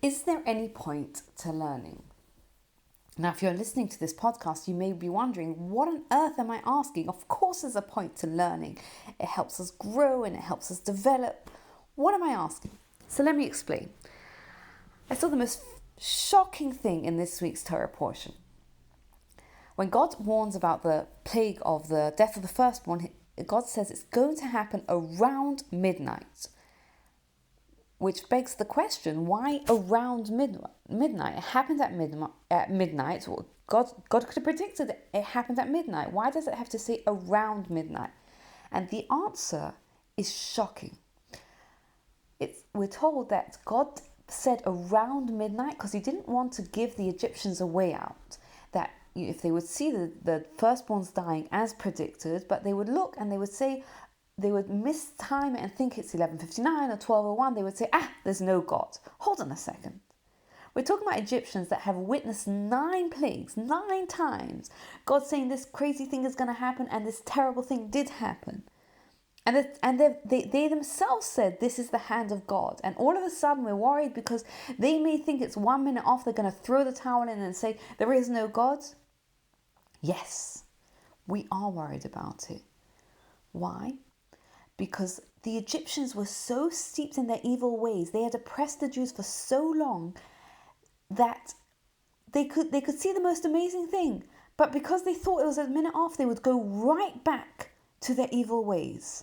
Is there any point to learning? Now, if you're listening to this podcast, you may be wondering, what on earth am I asking? Of course there's a point to learning. It helps us grow and it helps us develop. What am I asking? So let me explain. I saw the most shocking thing in this week's Torah portion. When God warns about the plague of the death of the firstborn, God says it's going to happen around midnight. Which begs the question, why around midnight? It happened at midnight. Well, God could have predicted it happened at midnight. Why does it have to say around midnight? And the answer is shocking. We're told that God said around midnight because he didn't want to give the Egyptians a way out. That if they would see the firstborns dying as predicted, but they would look and they would say, they would mistime it and think it's 11:59 or 12:01. They would say, there's no God. Hold on a second. We're talking about Egyptians that have witnessed 9 plagues, 9 times. God saying this crazy thing is going to happen and this terrible thing did happen. And they themselves said this is the hand of God. And all of a sudden we're worried because they may think it's 1 minute off. They're going to throw the towel in and say there is no God. Yes, we are worried about it. Why? Because the Egyptians were so steeped in their evil ways. They had oppressed the Jews for so long that they could see the most amazing thing. But because they thought it was a minute off, they would go right back to their evil ways.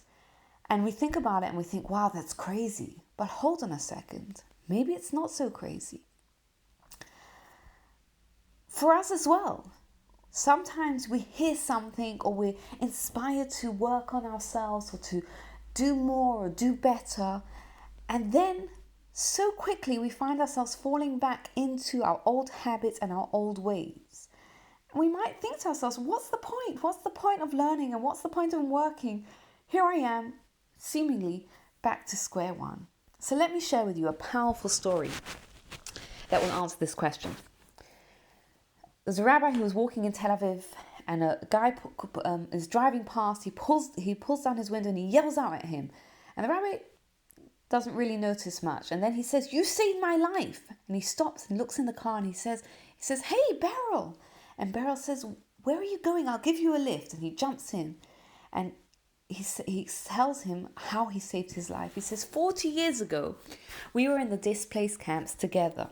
And we think about it and we think, wow, that's crazy. But hold on a second. Maybe it's not so crazy. For us as well. Sometimes we hear something or we're inspired to work on ourselves or to do more or do better. And then so quickly we find ourselves falling back into our old habits and our old ways. And we might think to ourselves, what's the point? What's the point of learning and what's the point of working? Here I am, seemingly back to square one. So let me share with you a powerful story that will answer this question. There's a rabbi who was walking in Tel Aviv and a guy is driving past. He pulls down his window and he yells out at him. And the rabbi doesn't really notice much. And then he says, "You saved my life." And he stops and looks in the car and he says, "Hey, Beryl." And Beryl says, "Where are you going? I'll give you a lift." And he jumps in and he tells him how he saved his life. He says, 40 years ago, we were in the displaced camps together.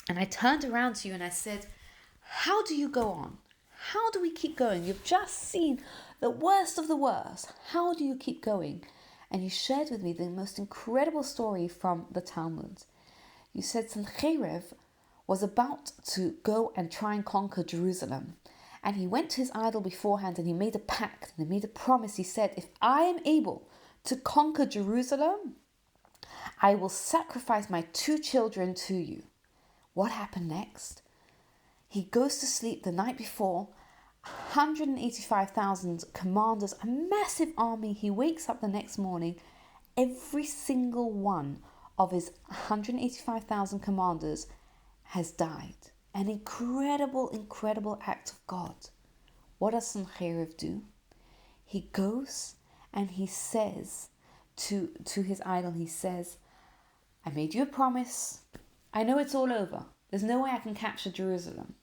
And I turned around to you and I said, how do you go on? How do we keep going? You've just seen the worst of the worst. How do you keep going? And you shared with me the most incredible story from the Talmud. You said Sancheiriv was about to go and try and conquer Jerusalem. And he went to his idol beforehand and he made a pact and he made a promise. He said, if I am able to conquer Jerusalem, I will sacrifice my 2 children to you. What happened next? He goes to sleep the night before, 185,000 commanders, a massive army. He wakes up the next morning. Every single one of his 185,000 commanders has died. An incredible, incredible act of God. What does Sancheiriv do? He goes and he says to his idol, he says, I made you a promise. I know it's all over. There's no way I can capture Jerusalem.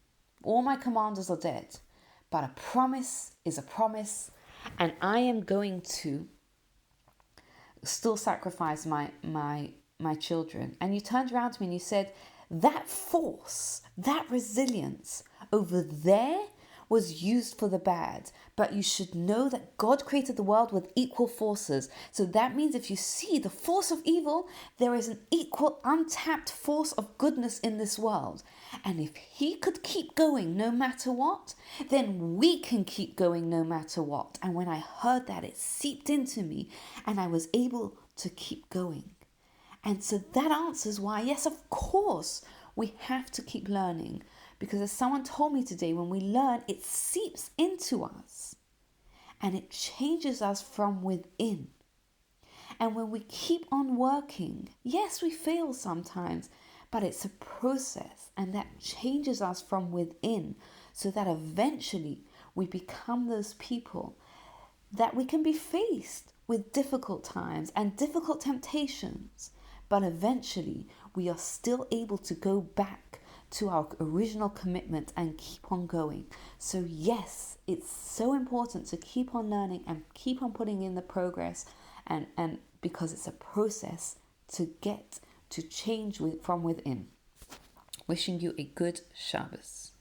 All my commanders are dead. But a promise is a promise. And I am going to still sacrifice my children. And you turned around to me and you said, that force, that resilience over there was used for the bad. But you should know that God created the world with equal forces. So that means if you see the force of evil, there is an equal untapped force of goodness in this world. And if he could keep going no matter what, then we can keep going no matter what. And when I heard that, it seeped into me and I was able to keep going. And so that answers why, yes, of course, we have to keep learning. Because as someone told me today, when we learn, it seeps into us. And it changes us from within. And when we keep on working, yes, we fail sometimes, but it's a process. And that changes us from within. So that eventually we become those people that we can be faced with difficult times and difficult temptations. But eventually we are still able to go back to our original commitment and keep on going. So yes, it's so important to keep on learning and keep on putting in the progress, and because it's a process to get to change from within. Wishing you a good Shabbos.